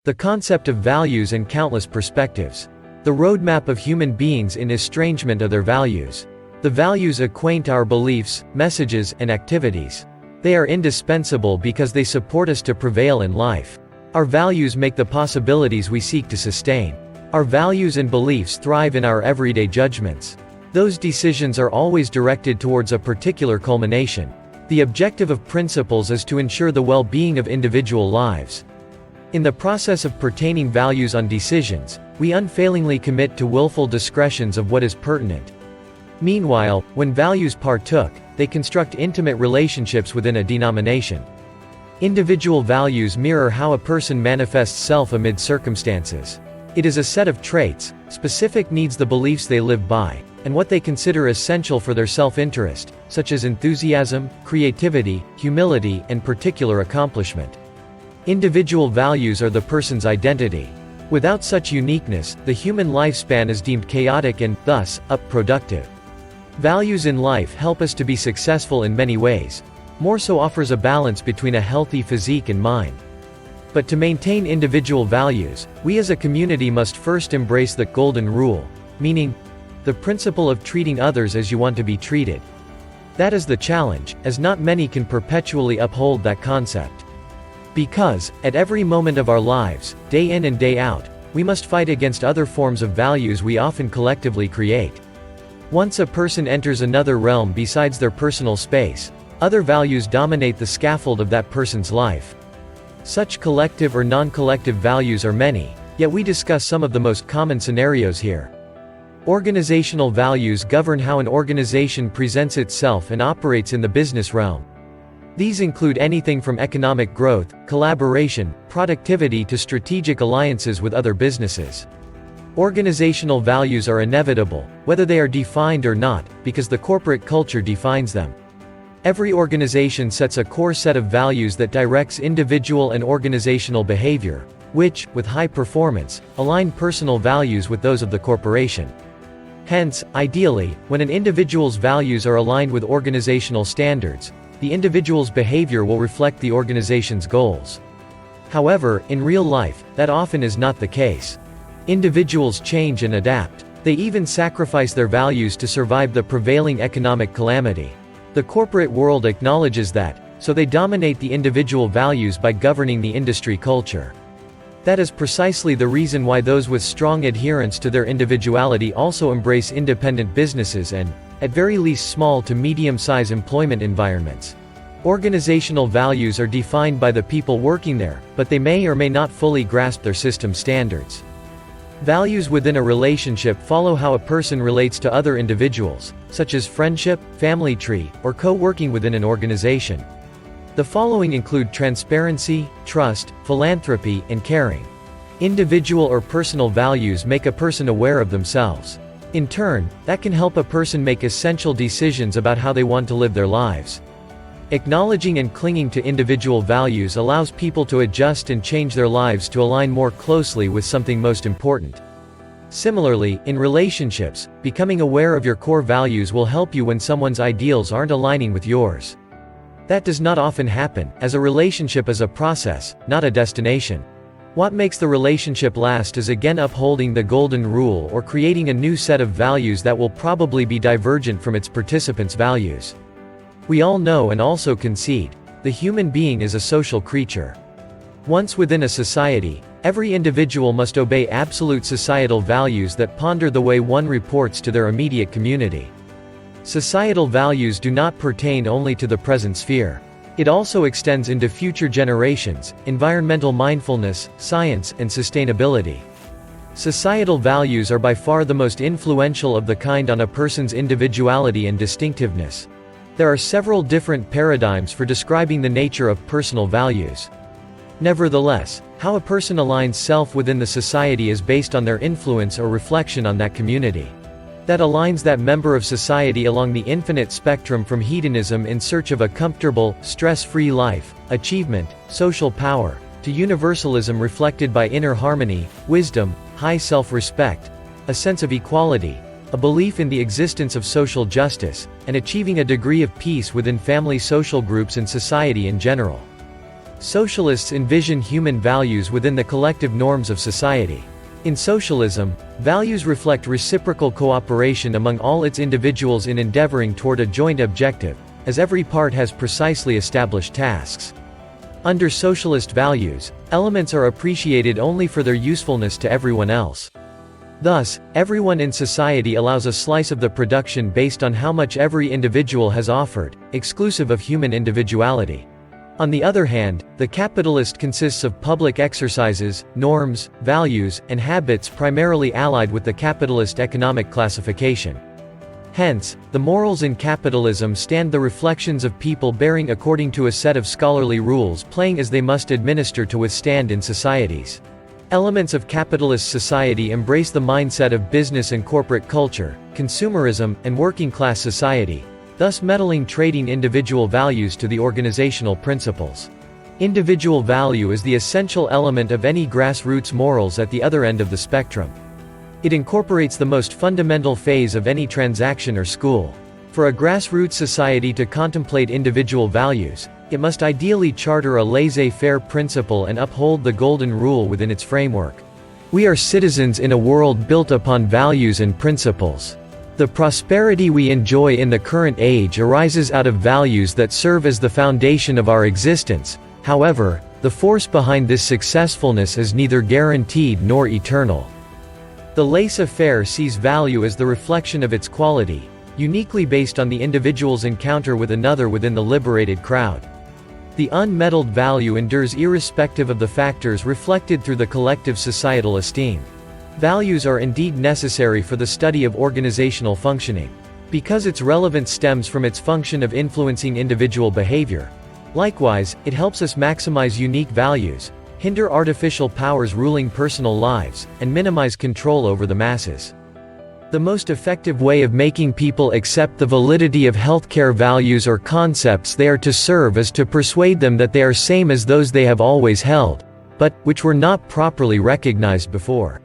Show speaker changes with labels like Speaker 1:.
Speaker 1: The concept of values and countless perspectives. The roadmap of human beings in estrangement of their values. The values acquaint our beliefs, messages, and activities. They are indispensable because they support us to prevail in life. Our values make the possibilities we seek to sustain. Our values and beliefs thrive in our everyday judgments. Those decisions are always directed towards a particular culmination. The objective of principles is to ensure the well-being of individual lives. In the process of pertaining values on decisions, we unfailingly commit to willful discretions of what is pertinent. Meanwhile, when values partook, they construct intimate relationships within a denomination. Individual values mirror how a person manifests self amid circumstances. It is a set of traits, specific needs, the beliefs they live by, and what they consider essential for their self-interest, such as enthusiasm, creativity, humility, and particular accomplishment. Individual values are the person's identity. Without such uniqueness, the human lifespan is deemed chaotic and, thus, unproductive. Values in life help us to be successful in many ways. More so offers a balance between a healthy physique and mind. But to maintain individual values, we as a community must first embrace the golden rule, meaning, the principle of treating others as you want to be treated. That is the challenge, as not many can perpetually uphold that concept. Because, at every moment of our lives, day in and day out, we must fight against other forms of values we often collectively create. Once a person enters another realm besides their personal space, other values dominate the scaffold of that person's life. Such collective or non-collective values are many, yet we discuss some of the most common scenarios here. Organizational values govern how an organization presents itself and operates in the business realm. These include anything from economic growth, collaboration, productivity to strategic alliances with other businesses. Organizational values are inevitable, whether they are defined or not, because the corporate culture defines them. Every organization sets a core set of values that directs individual and organizational behavior, which, with high performance, align personal values with those of the corporation. Hence, ideally, when an individual's values are aligned with organizational standards, the individual's behavior will reflect the organization's goals. However, in real life, that often is not the case. Individuals change and adapt. They even sacrifice their values to survive the prevailing economic calamity. The corporate world acknowledges that, so they dominate the individual values by governing the industry culture. That is precisely the reason why those with strong adherence to their individuality also embrace independent businesses and, at very least, small to medium-size employment environments. Organizational values are defined by the people working there, but they may or may not fully grasp their system standards. Values within a relationship follow how a person relates to other individuals, such as friendship, family tree, or co-working within an organization. The following include transparency, trust, philanthropy, and caring. Individual or personal values make a person aware of themselves. In turn, that can help a person make essential decisions about how they want to live their lives. Acknowledging and clinging to individual values allows people to adjust and change their lives to align more closely with something most important. Similarly, in relationships, becoming aware of your core values will help you when someone's ideals aren't aligning with yours. That does not often happen, as a relationship is a process, not a destination. What makes the relationship last is again upholding the golden rule or creating a new set of values that will probably be divergent from its participants' values. We all know and also concede, the human being is a social creature. Once within a society, every individual must obey absolute societal values that ponder the way one reports to their immediate community. Societal values do not pertain only to the present sphere. It also extends into future generations, environmental mindfulness, science, and sustainability. Societal values are by far the most influential of the kind on a person's individuality and distinctiveness. There are several different paradigms for describing the nature of personal values. Nevertheless, how a person aligns self within the society is based on their influence or reflection on that community. That aligns that member of society along the infinite spectrum from hedonism in search of a comfortable, stress-free life, achievement, social power, to universalism reflected by inner harmony, wisdom, high self-respect, a sense of equality, a belief in the existence of social justice, and achieving a degree of peace within family, social groups, and society in general. Socialists envision human values within the collective norms of society. In socialism, values reflect reciprocal cooperation among all its individuals in endeavoring toward a joint objective, as every part has precisely established tasks. Under socialist values, elements are appreciated only for their usefulness to everyone else. Thus, everyone in society allows a slice of the production based on how much every individual has offered, exclusive of human individuality. On the other hand, the capitalist consists of public exercises, norms, values, and habits primarily allied with the capitalist economic classification. Hence, the morals in capitalism stand the reflections of people bearing according to a set of scholarly rules playing as they must administer to withstand in societies. Elements of capitalist society embrace the mindset of business and corporate culture, consumerism, and working-class society, thus meddling trading individual values to the organizational principles. Individual value is the essential element of any grassroots morals at the other end of the spectrum. It incorporates the most fundamental phase of any transaction or school. For a grassroots society to contemplate individual values, it must ideally charter a laissez-faire principle and uphold the golden rule within its framework. We are citizens in a world built upon values and principles. The prosperity we enjoy in the current age arises out of values that serve as the foundation of our existence. However, the force behind this successfulness is neither guaranteed nor eternal. The laissez-faire sees value as the reflection of its quality, uniquely based on the individual's encounter with another within the liberated crowd. The unmeddled value endures irrespective of the factors reflected through the collective societal esteem. Values are indeed necessary for the study of organizational functioning. Because its relevance stems from its function of influencing individual behavior. Likewise, it helps us maximize unique values, hinder artificial powers ruling personal lives, and minimize control over the masses. The most effective way of making people accept the validity of healthcare values or concepts they are to serve is to persuade them that they are same as those they have always held, but which were not properly recognized before.